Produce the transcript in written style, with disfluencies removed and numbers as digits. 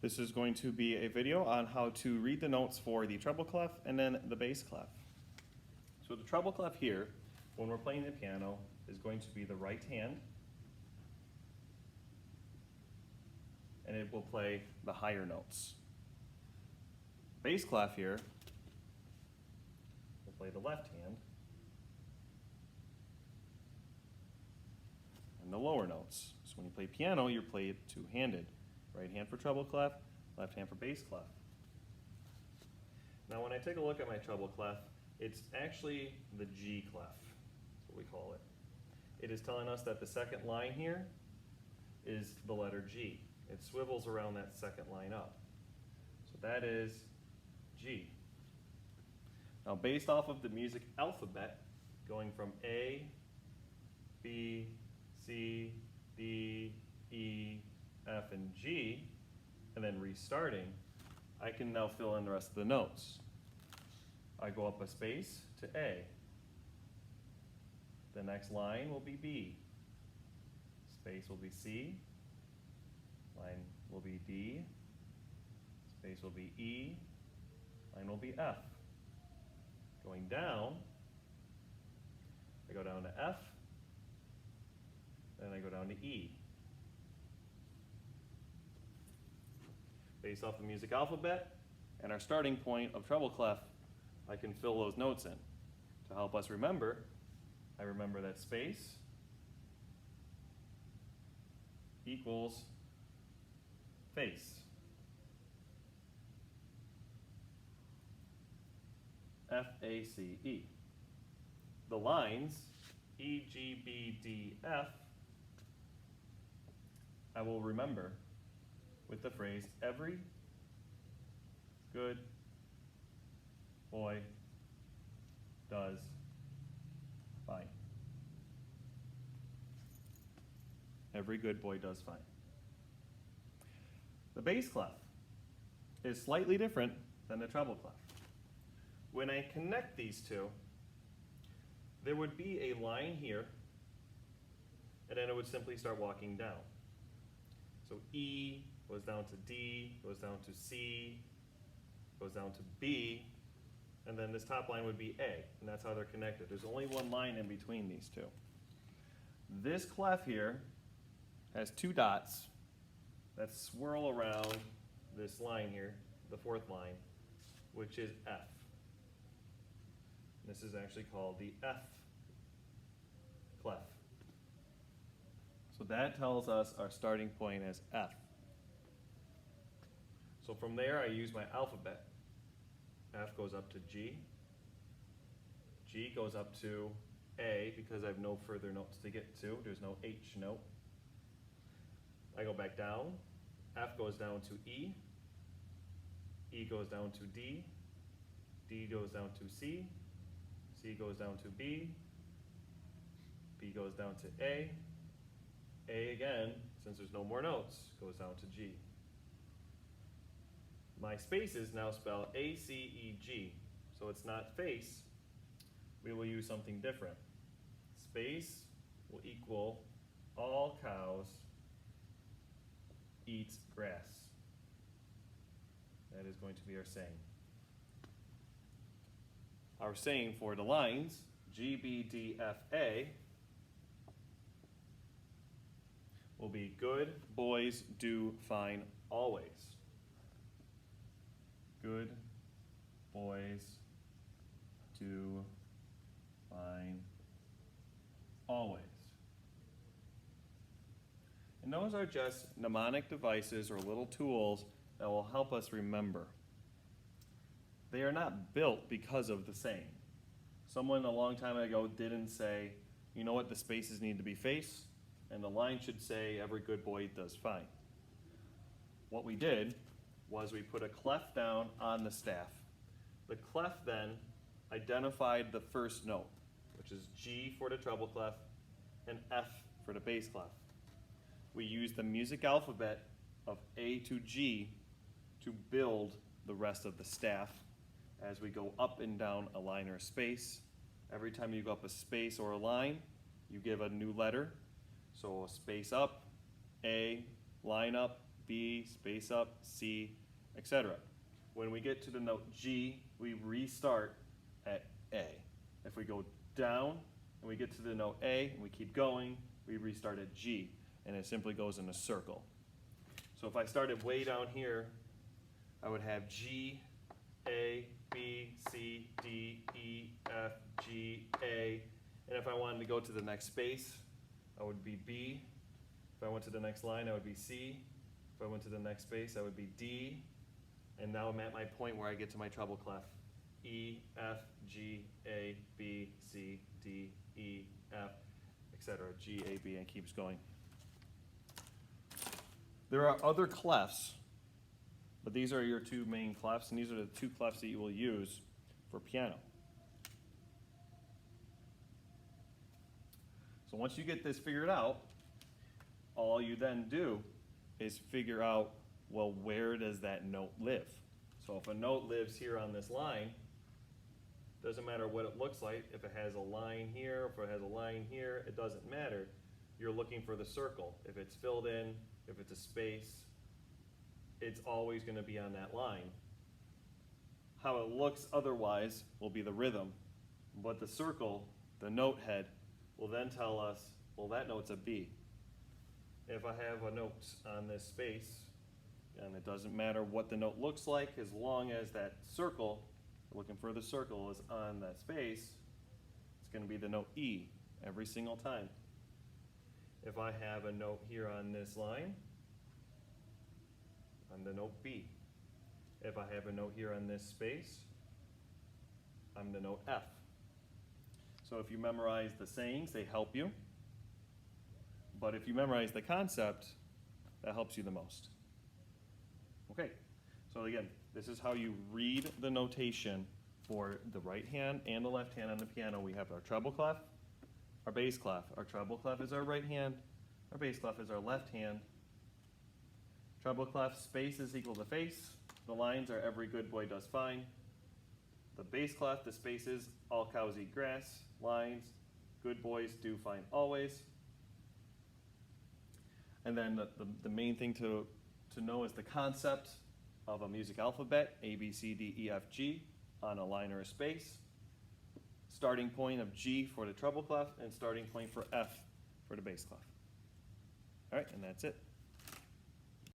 This is going to be a video on how to read the notes for the treble clef and then the bass clef. So the treble clef here, when we're playing the piano, is going to be the right hand, and it will play the higher notes. Bass clef here will play the left hand, and the lower notes. So when you play piano, you play it two-handed. Right hand for treble clef, left hand for bass clef. Now when I take a look at my treble clef, it's actually the G clef, that's what we call it. It is telling us that the second line here is the letter G. It swivels around that second line up. So that is G. Now based off of the music alphabet, going from A, B, C, D, E, F, and G, and then restarting, I can now fill in the rest of the notes. I go up a space to A. The next line will be B. Space will be C. Line will be D. Space will be E. Line will be F. Going down, I go down to F, then I go down to E. Based off the music alphabet and our starting point of treble clef, I can fill those notes in. To help us remember, I remember that space equals face. F-A-C-E. The lines, E, G, B, D, F, I will remember with the phrase, every good boy does fine. Every good boy does fine. The bass clef is slightly different than the treble clef. When I connect these two, there would be a line here, and then it would simply start walking down. So E goes down to D, goes down to C, goes down to B, and then this top line would be A, and that's how they're connected. There's only one line in between these two. This clef here has two dots that swirl around this line here, the fourth line, which is F. This is actually called the F clef. So that tells us our starting point as F. So from there, I use my alphabet. F goes up to G. G goes up to A because I have no further notes to get to. There's no H note. I go back down. F goes down to E. E goes down to D. D goes down to C. C goes down to B. B goes down to A. A again, since there's no more notes, goes down to G. My spaces now spell A-C-E-G, so it's not face. We will use something different. Space will equal all cows eat grass. That is going to be our saying. Our saying for the lines, G, B, D, F, A, will be good boys do fine always. Good boys do fine always. And those are just mnemonic devices or little tools that will help us remember. They are not built because of the saying. Someone a long time ago didn't say, you know what, the spaces need to be face, and the line should say, every good boy does fine. What we did was we put a clef down on the staff. The clef then identified the first note, which is G for the treble clef and F for the bass clef. We used the music alphabet of A to G to build the rest of the staff as we go up and down a line or a space. Every time you go up a space or a line, you give a new letter. So a space up, A, line up, B, space up, C, etc. When we get to the note G, we restart at A. If we go down and we get to the note A and we keep going, we restart at G, and it simply goes in a circle. So if I started way down here, I would have G, A, B, C, D, E, F, G, A. And if I wanted to go to the next space, I would be B. If I went to the next line, I would be C. If I went to the next space, I would be D. And now I'm at my point where I get to my treble clef. E, F, G, A, B, C, D, E, F, etc. G, A, B, and keeps going. There are other clefs, but these are your two main clefs, and these are the two clefs that you will use for piano. So once you get this figured out, all you then do is figure out, well, where does that note live? So if a note lives here on this line, doesn't matter what it looks like. If it has a line here, if it has a line here, it doesn't matter. You're looking for the circle. If it's filled in, if it's a space, it's always going to be on that line. How it looks otherwise will be the rhythm, but the circle, the note head, will then tell us, well, that note's a B. If I have a note on this space, and it doesn't matter what the note looks like, as long as that circle, looking for the circle, is on that space, it's going to be the note E every single time. If I have a note here on this line, I'm the note B. If I have a note here on this space, I'm the note F. So if you memorize the sayings, they help you. But if you memorize the concept, that helps you the most. Okay, so again, this is how you read the notation for the right hand and the left hand on the piano. We have our treble clef, our bass clef. Our treble clef is our right hand, our bass clef is our left hand. Treble clef, space is equal to face. The lines are every good boy does fine. The bass clef, the spaces, all cows eat grass. Lines, good boys do fine always. And then the main thing to know is the concept of a music alphabet, A, B, C, D, E, F, G, on a line or a space. Starting point of G for the treble clef, and starting point for F for the bass clef. All right, and that's it.